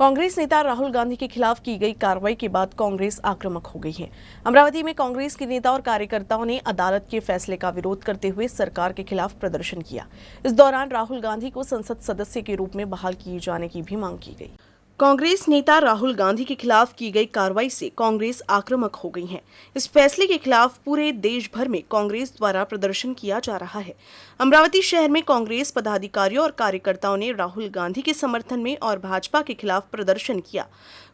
कांग्रेस नेता राहुल गांधी के खिलाफ की गई कार्रवाई के बाद कांग्रेस आक्रामक हो गई है। अमरावती में कांग्रेस के नेता और कार्यकर्ताओं ने अदालत के फैसले का विरोध करते हुए सरकार के खिलाफ प्रदर्शन किया। इस दौरान राहुल गांधी को संसद सदस्य के रूप में बहाल किए जाने की भी मांग की गई। कांग्रेस नेता राहुल गांधी के खिलाफ की गई कार्रवाई से कांग्रेस आक्रामक हो गई है। इस फैसले के खिलाफ पूरे देश भर में कांग्रेस द्वारा प्रदर्शन किया जा रहा है। अमरावती शहर में कांग्रेस पदाधिकारियों और कार्यकर्ताओं ने राहुल गांधी के समर्थन में और भाजपा के खिलाफ प्रदर्शन किया।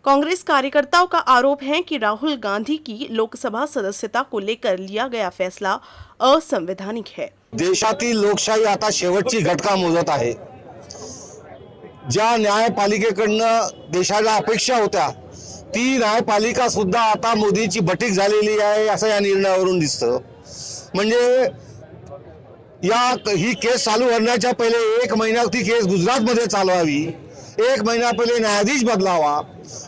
कांग्रेस कार्यकर्ताओं का आरोप है कि राहुल गांधी की लोकसभा सदस्यता को लेकर लिया गया फैसला असंवैधानिक है। देशातील लोकशाही आता शेवटची घटका मोजत आहे। ज्या न्यायपालिकेकडनं देशाला अपेक्षा होत्या ती न्यायपालिका सुद्धा आता मोदीची बटीक झालेली आहे असं या निर्णयावरून दिसतं। म्हणजे ही केस चालू होण्याच्या पहिले 1 महिना ती केस गुजरातमध्ये चालवावी, 1 महिना पहिले न्यायाधीश बदलावा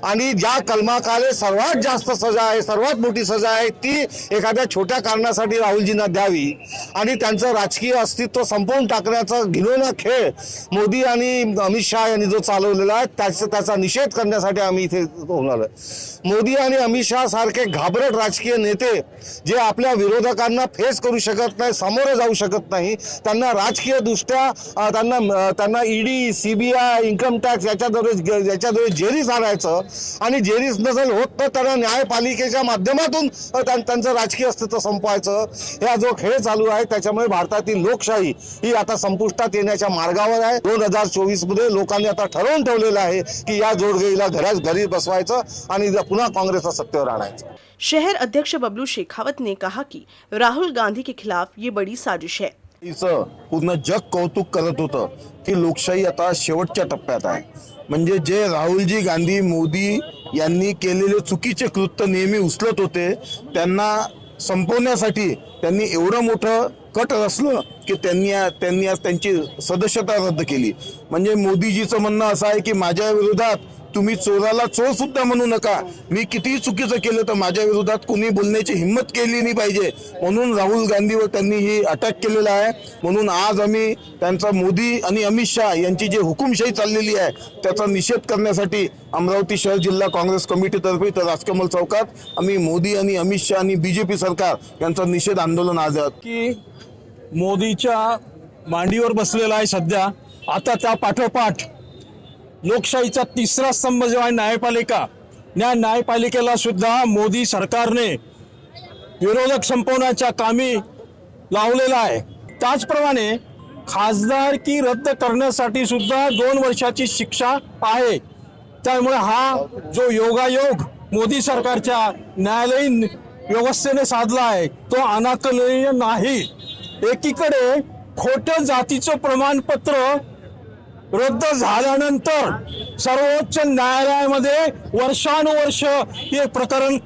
आणि ज्या कलमाखाली सर्वात जास्त सजा आहे, सर्वात मोठी सजा आहे ती एखाद्या छोट्या कारणासाठी राहुलजींना द्यावी आणि त्यांचं राजकीय अस्तित्व संपवून टाकण्याचा घिनौना खेळ मोदी आणि अमित शहा यांनी जो चालवलेला आहे त्याचा निषेध करण्यासाठी आम्ही इथे होणार आहे। मोदी आणि अमित शहा सारखे घाबरट राजकीय नेते जे आपल्या विरोधकांना फेस करू शकत नाही, सामोरे जाऊ शकत नाही, त्यांना राजकीय दृष्ट्या त्यांना ईडी, सीबीआय, इन्कम टॅक्स याच्याद्वारे जेरीस आणायचं आणि जेरीस नसेल होत तर त्यांना न्यायपालिकेच्या माध्यमातून त्यांचं राजकीय अस्तित्व संपवायचं। हा जो खेळ चालू आहे त्याच्यामुळे भारतातील लोकशाही ही आता संपुष्टात येण्याच्या मार्गावर आहे। 2024 मध्ये लोकांनी आता ठरवून ठेवलेलं आहे की या जोडगेईला घरी बसवायचं आणि पुन्हा काँग्रेसला सत्तेवर आणायचं। शहर अध्यक्ष बबलू शेखावत ने कहा कि राहुल गांधी के खिलाफ ये बड़ी साजिश है। पूर्ण जग कौतुक करत होतं की लोकशाही आता शेवटच्या टप्प्यात आहे। म्हणजे जे राहुलजी गांधी मोदी यांनी केलेले चुकीचे कृत्य नेहमी उचलत होते त्यांना संपवण्यासाठी त्यांनी एवढं मोठं कट रचलं की त्यांनी आज त्यांची सदस्यता रद्द केली। म्हणजे मोदीजीचं म्हणणं असं आहे की माझ्या विरोधात तुम्ही चोराला चोर सुद्धा म्हणू नका, मी कितीही चुकीचं केलं तर माझ्या विरोधात कोणी बोलण्याची हिम्मत केली नाही पाहिजे म्हणून राहुल गांधीवर त्यांनी ही अटॅक केलेला आहे। म्हणून आज आम्ही त्यांचा मोदी आणि अमित शहा यांची जी हुकुमशाही चाललेली आहे त्याचा निषेध करण्यासाठी अमरावती शहर जिल्हा काँग्रेस कमिटीतर्फे तर राजकमल चौकात आम्ही मोदी आणि अमित शहा आणि बीजेपी सरकार यांचा निषेध आंदोलन आज की मोदीच्या मांडीवर बसलेला आहे सध्या। आता त्या पाठोपाठ लोकशाहीचा तिसरा स्तंभ जो आहे न्यायपालिका, न्यायपालिकेला सुद्धा मोदी सरकारने विरोधक संपवण्याच्या कामी लावलेला आहे। त्याचप्रमाणे खासदारकी रद्द करण्यासाठी सुद्धा 2 वर्षाची शिक्षा आहे। त्यामुळे हा जो योगायोग मोदी सरकारच्या न्यायालयीन व्यवस्थेने साधला आहे तो अनाकलनीय नाही। एकीकडे खोटं जातीचं प्रमाणपत्र रद्द झाल्यानंतर सर्वोच्च न्यायालयामध्ये वर्षानुवर्ष हे प्रकरण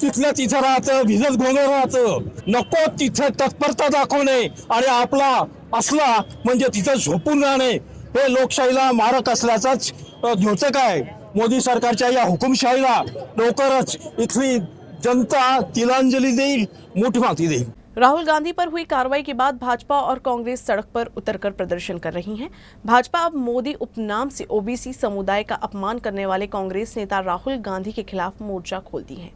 तिथल्या तिथं राहतं, भिजत घोंगळ राहतं। नको तिथे तत्परता दाखवणे आणि आपला असला म्हणजे तिथं झोपून राहणे हे लोकशाहीला मारक असल्याचाच द्योतक आहे। मोदी सरकारच्या या हुकुमशाहीला लवकरच इथली जनता तिलांजली देईल, मूठमाती देईल। राहुल गांधी पर हुई कार्रवाई के बाद भाजपा और कांग्रेस सड़क पर उतरकर प्रदर्शन कर रही हैं। भाजपा अब मोदी उपनाम से ओबीसी समुदाय का अपमान करने वाले कांग्रेस नेता राहुल गांधी के खिलाफ मोर्चा खोलती है।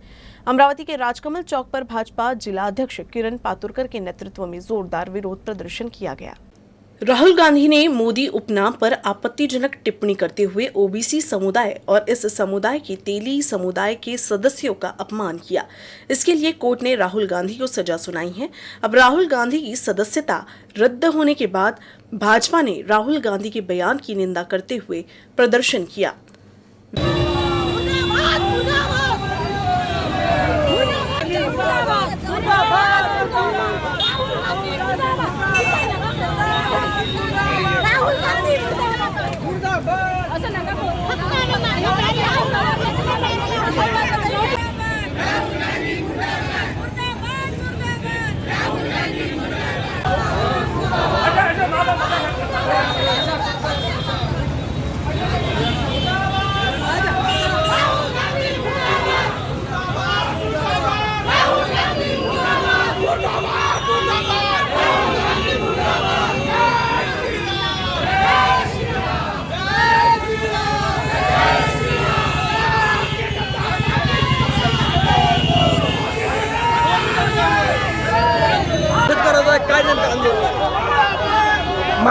अमरावती के राजकमल चौक पर भाजपा जिला अध्यक्ष किरण पातुरकर के नेतृत्व में जोरदार विरोध प्रदर्शन किया गया। राहुल गांधी ने मोदी उपनाम पर आपत्तिजनक टिप्पणी करते हुए ओबीसी समुदाय और इस समुदाय के तेली समुदाय के सदस्यों का अपमान किया। इसके लिए कोर्ट ने राहुल गांधी को सजा सुनाई है। अब राहुल गांधी की सदस्यता रद्द होने के बाद भाजपा ने राहुल गांधी के बयान की निंदा करते हुए प्रदर्शन किया।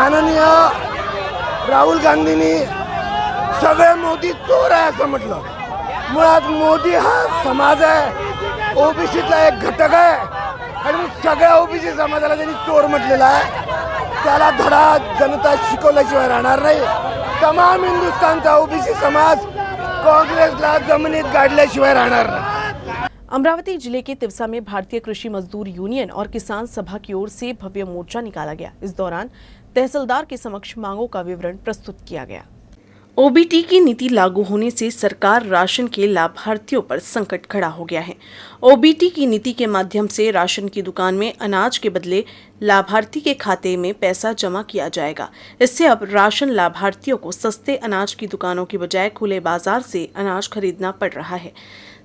माननीय राहुल गांधींनी सगळे मोदी चोर आहे असं म्हटलं. मुळात मोदी हा समाज आहे, ओबीसीतला एक घटक आहे आणि सगळ्या ओबीसी समाजाला त्यांनी चोर म्हटलेला आहे. त्याला धडा जनता शिकवल्याशिवाय राहणार नाही. तमाम हिंदुस्थानचा ओबीसी समाज कांग्रेसला जमिनीत गाडल्याशिवाय राहणार नाही. अमरावती जिले के तिवसा में भारतीय कृषि मजदूर यूनियन और किसान सभा की ओर से भव्य मोर्चा निकाला गया। इस दौरान तहसीलदार के समक्ष मांगों का विवरण प्रस्तुत किया गया। ओबीटी की नीति लागू होने से सरकार राशन के लाभार्थियों पर संकट खड़ा हो गया है। ओबीटी की नीति के माध्यम से राशन की दुकान में अनाज के बदले लाभार्थी के खाते में पैसा जमा किया जाएगा। इससे अब राशन लाभार्थियों को सस्ते अनाज की दुकानों की बजाय खुले बाजार से अनाज खरीदना पड़ रहा है।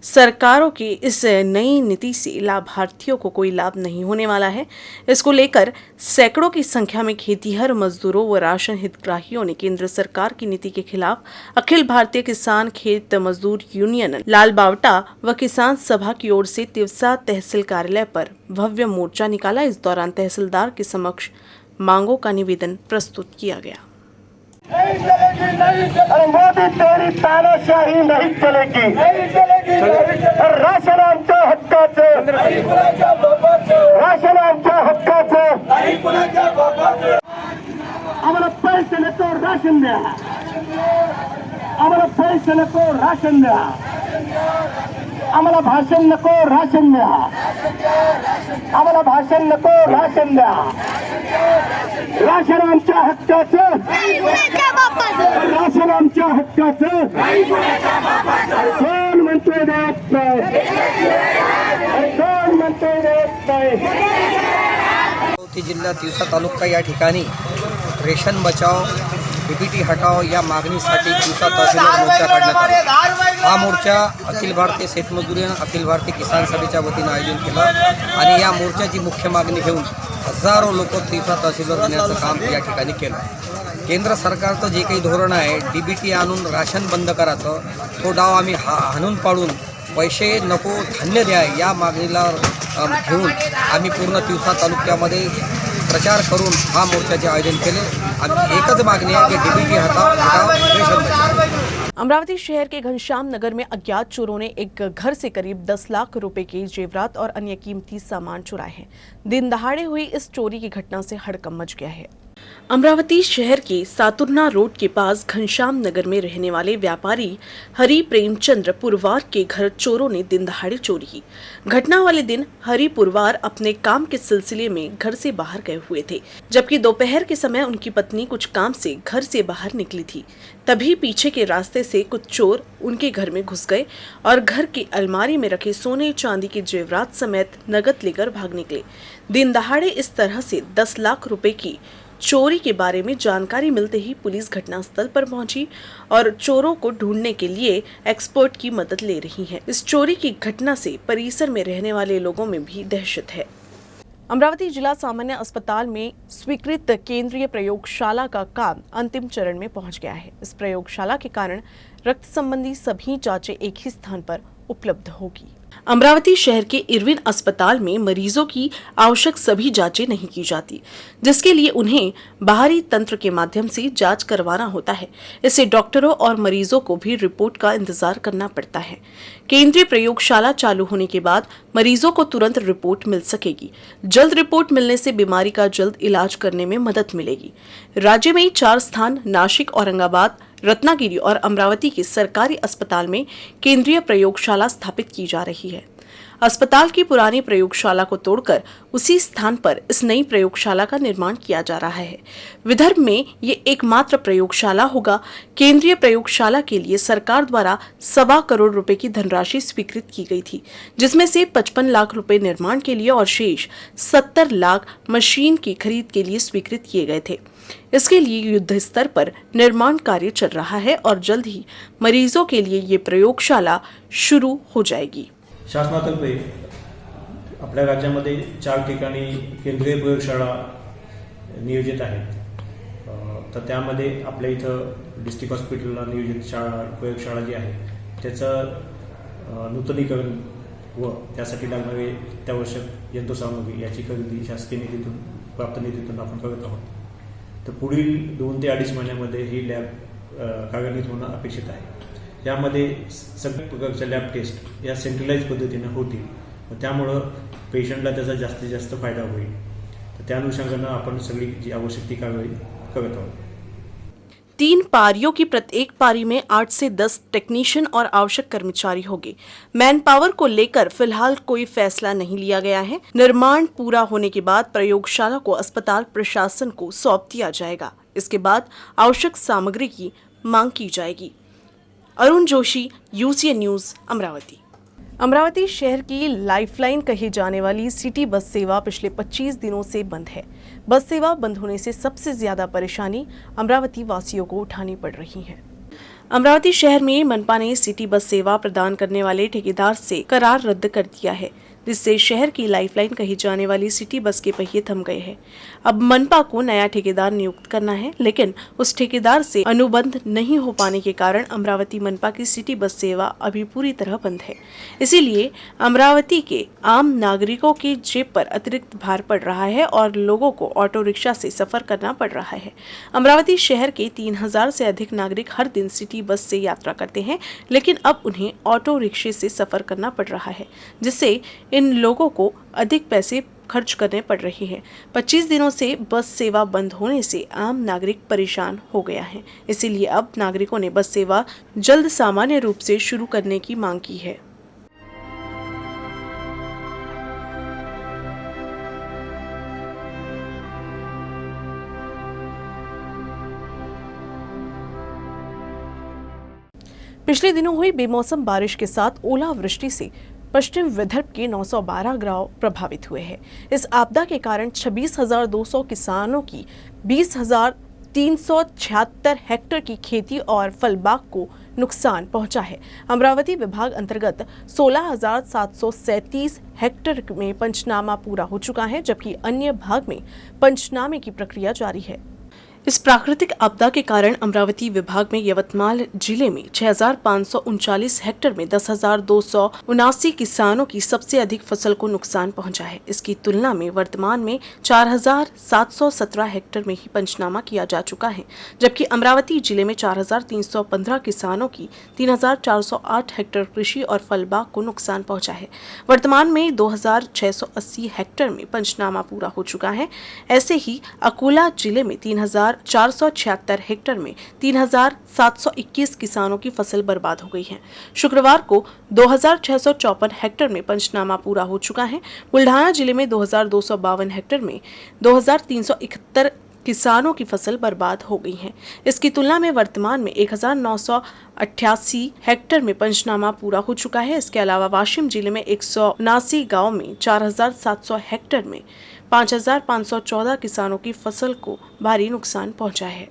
सरकारों की इस नई नीति से लाभार्थियों को कोई लाभ नहीं होने वाला है। इसको लेकर सैकड़ों की संख्या में खेतीहर मजदूरों व राशन हितग्राहियों ने केंद्र सरकार की नीति के खिलाफ अखिल भारतीय किसान खेत मजदूर यूनियन लाल बावटा व किसान सभा की ओर से तिवसा तहसील कार्यालय पर भव्य मोर्चा निकाला। इस दौरान तहसीलदार के समक्ष मांगों का निवेदन प्रस्तुत किया गया। अरे मोदी तेरी तानाशाही नहीं चलेगी, राशन आमच्या हक्काचं, राशन आमच्या हक्काचं, आम्हाला पैसे नको राशन द्या, आम्हाला पैसे नको राशन द्या, आम्हाला भाषण नको राशन द्या, आम्हाला भाषण नको राशन द्या, राशन आमच्या हक्काचं, राशन आमच्या हक्काचं, कोण म्हणतोय देत नाही, कोण म्हणतोय देत नाही. अमरावती जिल्हा तिवसा तालुका या ठिकाणी रेशन बचाव डीबीटी हटाओ या मागणीसाठी तिवसा तहसीलवर मोर्चा काढण्यात आला. हा मोर्चा अखिल भारतीय शेतमजूर आणि अखिल भारतीय किसान सभेच्या वतीनं आयोजन केलं आणि या मोर्चाची मुख्य मागणी घेऊन हजारो लोक तिवसा तहसीलवर येण्याचं काम या ठिकाणी केलं. केंद्र सरकारचं जे काही धोरण आहे डीबीटी आणून राशन बंद करायचं, तो डाव आम्ही हाणून पाडून पैसे नको धान्य द्या या मागणीला घेऊन आम्ही पूर्ण तिवसा तालुक्यामध्ये प्रचार करून हा मोर्चाचे आयोजन केले. आमची एकच मागणी आहे की डीबीटी हटाओ, रेशन बचाओ. अमरावती शहर के घनश्याम नगर में अज्ञात चोरों ने एक घर से करीब 10 लाख रुपए के जेवरात और अन्य कीमती सामान चुराए हैं। दिन दहाड़े हुई इस चोरी की घटना से हड़कंप मच गया है। अमरावती शहर के सातुरना रोड के पास घनश्याम नगर में रहने वाले व्यापारी हरि प्रेमचंद्र पुरवार के घर चोरों ने दिन दहाड़े चोरी की। घटना वाले दिन हरि पुरवार अपने काम के सिलसिले में घर से बाहर गए हुए थे, जबकि दोपहर के समय उनकी पत्नी कुछ काम से घर से बाहर निकली थी। तभी पीछे के रास्ते से कुछ चोर उनके घर में घुस गए और घर की अलमारी में रखे सोने चांदी के जेवरात समेत नकद लेकर भाग निकले। दिन दहाड़े इस तरह से 10 लाख रुपए की चोरी के बारे में जानकारी मिलते ही पुलिस घटनास्थल पर पहुंची और चोरों को ढूंढने के लिए एक्सपर्ट की मदद ले रही है। इस चोरी की घटना से परिसर में रहने वाले लोगों में भी दहशत है। अमरावती जिला सामान्य अस्पताल में स्वीकृत केंद्रीय प्रयोगशाला का काम अंतिम चरण में पहुंच गया है। इस प्रयोगशाला के कारण रक्त संबंधी सभी जांचें एक ही स्थान पर उपलब्ध होगी। अमरावती शहर के इरविन अस्पताल में मरीजों की आवश्यक सभी जांचें नहीं की जाती, जिसके लिए उन्हें बाहरी तंत्र के माध्यम से जांच करवाना होता है। इससे डॉक्टरों और मरीजों को भी रिपोर्ट का इंतजार करना पड़ता है। केंद्रीय प्रयोगशाला चालू होने के बाद मरीजों को तुरंत रिपोर्ट मिल सकेगी। जल्द रिपोर्ट मिलने से बीमारी का जल्द इलाज करने में मदद मिलेगी। राज्य में 4 स्थान नासिक, औरंगाबाद, रत्नागिरी और अमरावती के सरकारी अस्पताल में केंद्रीय प्रयोगशाला स्थापित की जा रही है। अस्पताल की पुरानी प्रयोगशाला को तोड़कर उसी स्थान पर इस नई प्रयोगशाला का निर्माण किया जा रहा है। विदर्भ में ये एकमात्र प्रयोगशाला होगा। केंद्रीय प्रयोगशाला के लिए सरकार द्वारा 1.25 करोड़ रुपए की धनराशि स्वीकृत की गई थी, जिसमें से 55 लाख रुपए निर्माण के लिए और शेष 70 लाख मशीन की खरीद के लिए स्वीकृत किए गए थे। इसके लिए युद्ध स्तर पर निर्माण कार्य चल रहा है और जल्द ही मरीजों के लिए ये प्रयोगशाला शुरू हो जाएगी। शासनातर्फे आपल्या राज्यामध्ये 4 ठिकाणी केंद्रीय प्रयोगशाळा नियोजित आहेत. तर त्यामध्ये आपल्या इथं डिस्ट्रिक्ट हॉस्पिटलला नियोजित प्रयोगशाळा जी आहे त्याचं नूतनीकरण व त्यासाठी लागणारे अत्यावश्यक यंत्रसामुग्री याची खरेदी शासकीय निधीतून प्राप्त निधीतून आपण करत आहोत. तर पुढील 2 ते 2.5 महिन्यामध्ये ही लॅब कार्यान्वित होणं अपेक्षित आहे. यामध्ये सगळ्या प्रकारच्या लॅब टेस्ट या सेंट्रलाइज पद्धतीनं होतील. त्यामुळं पेशंटला त्याचा जास्तीत जास्त फायदा होईल. तर त्या अनुषंगानं आपण सगळी जी आवश्यक ती कारवाई करत आहोत. 3 पारियों की प्रत्येक पारी में 8 से 10 टेक्नीशियन और आवश्यक कर्मचारी होंगे। मैन पावर को लेकर फिलहाल कोई फैसला नहीं लिया गया है। निर्माण पूरा होने के बाद प्रयोगशाला को अस्पताल प्रशासन को सौंप दिया जाएगा। इसके बाद आवश्यक सामग्री की मांग की जाएगी। Arun Joshi, UCN news, Amravati. अमरावती शहर की लाइफलाइन कही जाने वाली सिटी बस सेवा पिछले 25 दिनों से बंद है। बस सेवा बंद होने से सबसे ज्यादा परेशानी अमरावती वासियों को उठानी पड़ रही है। अमरावती शहर में मनपा ने सिटी बस सेवा प्रदान करने वाले ठेकेदार से करार रद्द कर दिया है, जिससे शहर की लाइफलाइन कही जाने वाली सिटी बस के पहिए थम गए हैं। अब मनपा को नया ठेकेदार नियुक्त करना है, लेकिन उस ठेकेदार से अनुबंध नहीं हो पाने के कारण अमरावती मनपा की सिटी बस सेवा अभी पूरी तरह बंद है। इसीलिए अमरावती के आम नागरिकों की जेब पर अतिरिक्त भार पड़ रहा है और लोगों को ऑटो रिक्शा से सफर करना पड़ रहा है। अमरावती शहर के 3000 से अधिक नागरिक हर दिन सिटी बस से यात्रा करते हैं, लेकिन अब उन्हें ऑटो रिक्शे से सफर करना पड़ रहा है, जिससे इन लोगों को अधिक पैसे खर्च करने पड़ रहे हैं। 25 दिनों से बस सेवा बंद होने से आम नागरिक परेशान हो गया है। इसीलिए अब नागरिकों ने बस सेवा जल्द सामान्य रूप से शुरू करने की मांग की है। पिछले दिनों हुई बेमौसम बारिश के साथ ओलावृष्टि से पश्चिम विदर्भ के 912 गांव प्रभावित हुए हैं। इस आपदा के कारण 26,200 किसानों की 20,376 हेक्टेयर की खेती और फल बाग को नुकसान पहुंचा है। अमरावती विभाग अंतर्गत 16,737 हेक्टेयर में पंचनामा पूरा हो चुका है, जबकि अन्य भाग में पंचनामे की प्रक्रिया जारी है। इस प्राकृतिक आपदा के कारण अमरावती विभाग में यवतमाल जिले में 6,539 हेक्टेयर में 10,279 किसानों की सबसे अधिक फसल को नुकसान पहुंचा है। इसकी तुलना में वर्तमान में 4,717 हेक्टेयर में ही पंचनामा किया जा चुका है, जबकि अमरावती जिले में 4,315 किसानों की 3,408 हेक्टेयर कृषि और फल बाग को नुकसान पहुंचा है। वर्तमान में 2,680 हेक्टेयर में पंचनामा पूरा हो चुका है। ऐसे ही अकोला जिले में 3,476 हेक्टेयर में 3,721 किसानों की फसल बर्बाद हो गई है। शुक्रवार को 2,654 हेक्टेयर में पंचनामा पूरा हो चुका है। बुल्ढाना जिले में 2,252 हेक्टेयर में 2,371 किसानों की फसल बर्बाद हो गई है। इसकी तुलना में वर्तमान में 1,988 हेक्टेयर में पंचनामा पूरा हो चुका है। इसके अलावा वाशिम जिले में 179 गांव में 4,700 हेक्टेयर में 5,514 किसानों की फसल को भारी नुकसान पहुंचा है।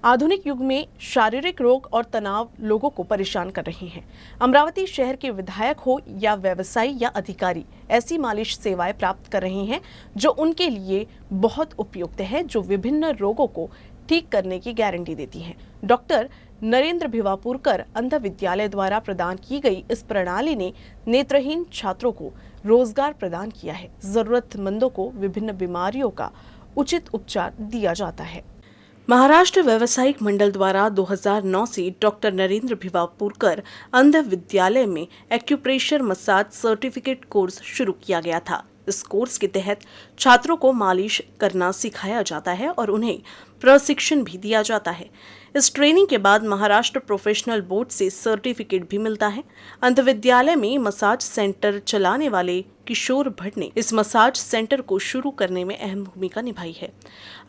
आधुनिक युग में शारीरिक रोग और तनाव लोगों को परेशान कर रहे हैं। अमरावती शहर के विधायक हो या व्यवसायी या अधिकारी ऐसी मालिश सेवाएं प्राप्त कर रहे हैं जो उनके लिए बहुत उपयुक्त है, जो विभिन्न रोगों को ठीक करने की गारंटी देती है। डॉक्टर नरेंद्र भिवापुरकर अंध विद्यालय द्वारा प्रदान की गई इस प्रणाली ने नेत्रहीन छात्रों को रोजगार प्रदान किया है। जरूरतमंदों को विभिन्न बीमारियों का उचित उपचार दिया जाता है। महाराष्ट्र व्यावसायिक मंडल द्वारा 2009 से डॉक्टर नरेंद्र भिवापुरकर अंध विद्यालय में एक्यूप्रेशर मसाज सर्टिफिकेट कोर्स शुरू किया गया था। इस कोर्स के तहत छात्रों को मालिश करना सिखाया जाता है और उन्हें प्रशिक्षण भी दिया जाता है। इस ट्रेनिंग के बाद महाराष्ट्र प्रोफेशनल बोर्ड से सर्टिफिकेट भी मिलता है। अंध विद्यालय में मसाज सेंटर चलाने वाले किशोर भट्ट ने इस मसाज सेंटर को शुरू करने में अहम भूमिका निभाई है।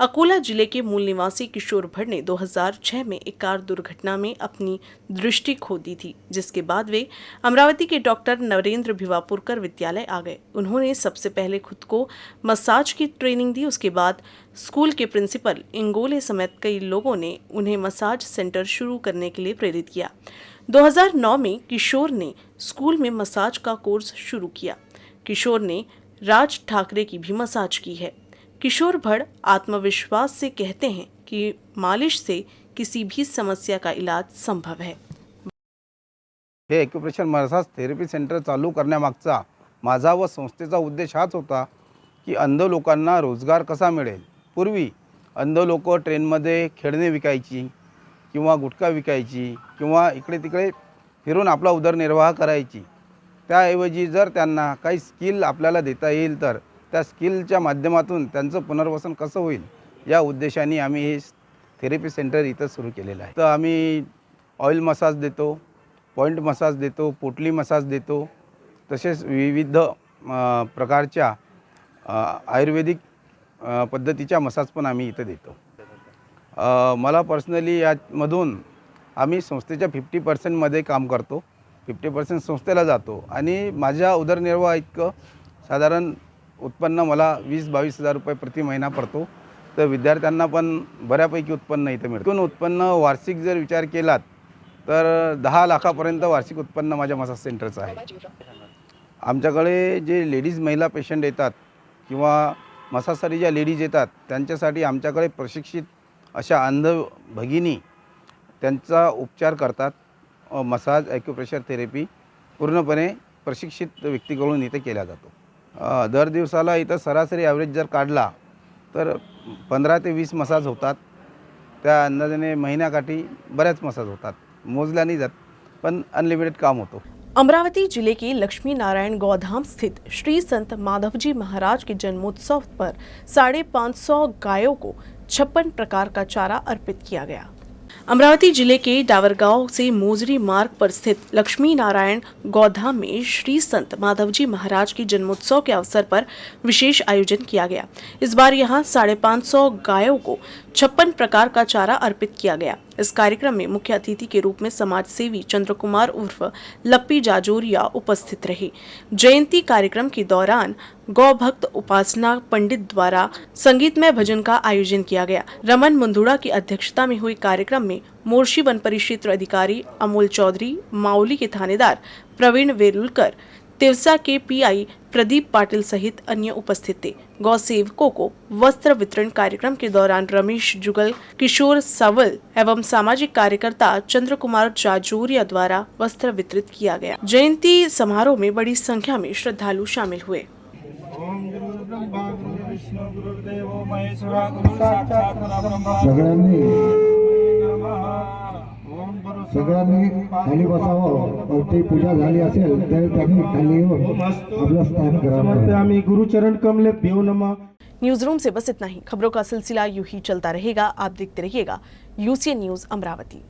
अकोला जिले के मूल निवासी किशोर भट्ट ने 2006 में एक कार दुर्घटना में अपनी दृष्टि खो दी थी, जिसके बाद वे अमरावती के डॉक्टर नरेंद्र भिवापुरकर विद्यालय आ गए। उन्होंने सबसे पहले खुद को मसाज की ट्रेनिंग दी। उसके बाद स्कूल के प्रिंसिपल इंगोले समेत कई लोगों ने उन्हें मसाज सेंटर शुरू करने के लिए प्रेरित किया। 2009 में किशोर ने स्कूल में मसाज का कोर्स शुरू किया। किशोर ने राज ठाकरे की भी मसाज की है। किशोर भट्ट आत्मविश्वास से कहते हैं कि मालिश से किसी भी समस्या का इलाज संभव है। हे एक्युप्रेशर मसाज थेरपी सेंटर चालू करण्यामागचा माझा व संस्थेचा उद्देश हाच होता की अंध लोकांना रोजगार कसा मिळेल। पूर्वी अंध लोक ट्रेनमध्ये खेळणे विकायची किंवा गुटखा विकायची किंवा इकडे तिकडे फिरून आपला उदरनिर्वाह करायची. त्याऐवजी जर त्यांना काही स्किल आपल्याला देता येईल तर त्या स्किलच्या माध्यमातून त्यांचं पुनर्वसन कसं होईल या उद्देशाने आम्ही हे थेरपी सेंटर इथं सुरू केलेलं आहे. तर आम्ही ऑइल मसाज देतो, पॉईंट मसाज देतो, पोटली मसाज देतो, तसेच विविध प्रकारच्या आयुर्वेदिक पद्धतीच्या मसाज पण आम्ही इथं देतो. मला पर्सनली यामधून आम्ही संस्थेच्या 50% काम करतो, 50% संस्थेला जातो आणि माझ्या उदरनिर्वाह इतकं साधारण उत्पन्न मला 20-22 हजार रुपये प्रति महिना पडतो. तर विद्यार्थ्यांना पण बऱ्यापैकी उत्पन्न इथं मिळतं. एकूण उत्पन्न वार्षिक जर विचार केलात तर 10 लाखापर्यंत वार्षिक उत्पन्न माझ्या मसाज सेंटरचं आहे. आमच्याकडे जे लेडीज महिला पेशंट येतात किंवा मसाजसाठी ज्या लेडीज येतात त्यांच्यासाठी आमच्याकडे प्रशिक्षित अशा अंध भगिनी त्यांचा उपचार करतात. मसाज ॲक्युप्रेशर थेरपी पूर्णपणे प्रशिक्षित व्यक्तीकडून इथे केला जातो. दर दिवसाला इथं सरासरी ॲव्हरेज जर काढला तर 15 ते 20 मसाज होतात. त्या अंदाजाने महिन्याकाठी बऱ्याच मसाज होतात, मोजल्या नाही जात, पण अनलिमिटेड काम होतो. अमरावती जिले के लक्ष्मी नारायण गौधाम स्थित श्री संत माधवजी महाराज के जन्मोत्सव पर 550 गायों को 56 प्रकार का चारा अर्पित किया गया। अमरावती जिले के डावरगांव से मोजरी मार्ग पर स्थित लक्ष्मी नारायण गौधाम में श्री संत माधवजी महाराज के जन्मोत्सव के अवसर पर विशेष आयोजन किया गया। इस बार यहां 550 गायों को 56 प्रकार का चारा अर्पित किया गया। इस कार्यक्रम में मुख्य अतिथि के रूप में समाज सेवी चंद्र कुमार उर्फ लप्पी जाजोरिया उपस्थित रहे। जयंती कार्यक्रम के दौरान गौ भक्त उपासना पंडित द्वारा संगीतमय भजन का आयोजन किया गया। रमन मुंदुड़ा की अध्यक्षता में हुए कार्यक्रम में मोर्शी वन परिक्षेत्र अधिकारी अमोल चौधरी, माउली के थानेदार प्रवीण वेरुलकर, तिवसा के पीआई प्रदीप पाटिल सहित अन्य उपस्थित थे। गौ सेवकों को वस्त्र वितरण कार्यक्रम के दौरान रमेश जुगल, किशोर सवल एवं सामाजिक कार्यकर्ता चंद्र कुमार जाजोरिया द्वारा वस्त्र वितरित किया गया। जयंती समारोह में बड़ी संख्या में श्रद्धालु शामिल हुए। सगळ्यांनी खाली बसावं. कोणती पूजा झाली असेल तर त्यांनी खाली येऊन आपलं स्थान करावं. आम्ही गुरुचरण कमले भ्यो नमः. न्यूज रूम से बस इतना ही। खबरों का सिलसिला यूं ही चलता रहेगा। आप देखते रहिएगा यूसीएन न्यूज अमरावती।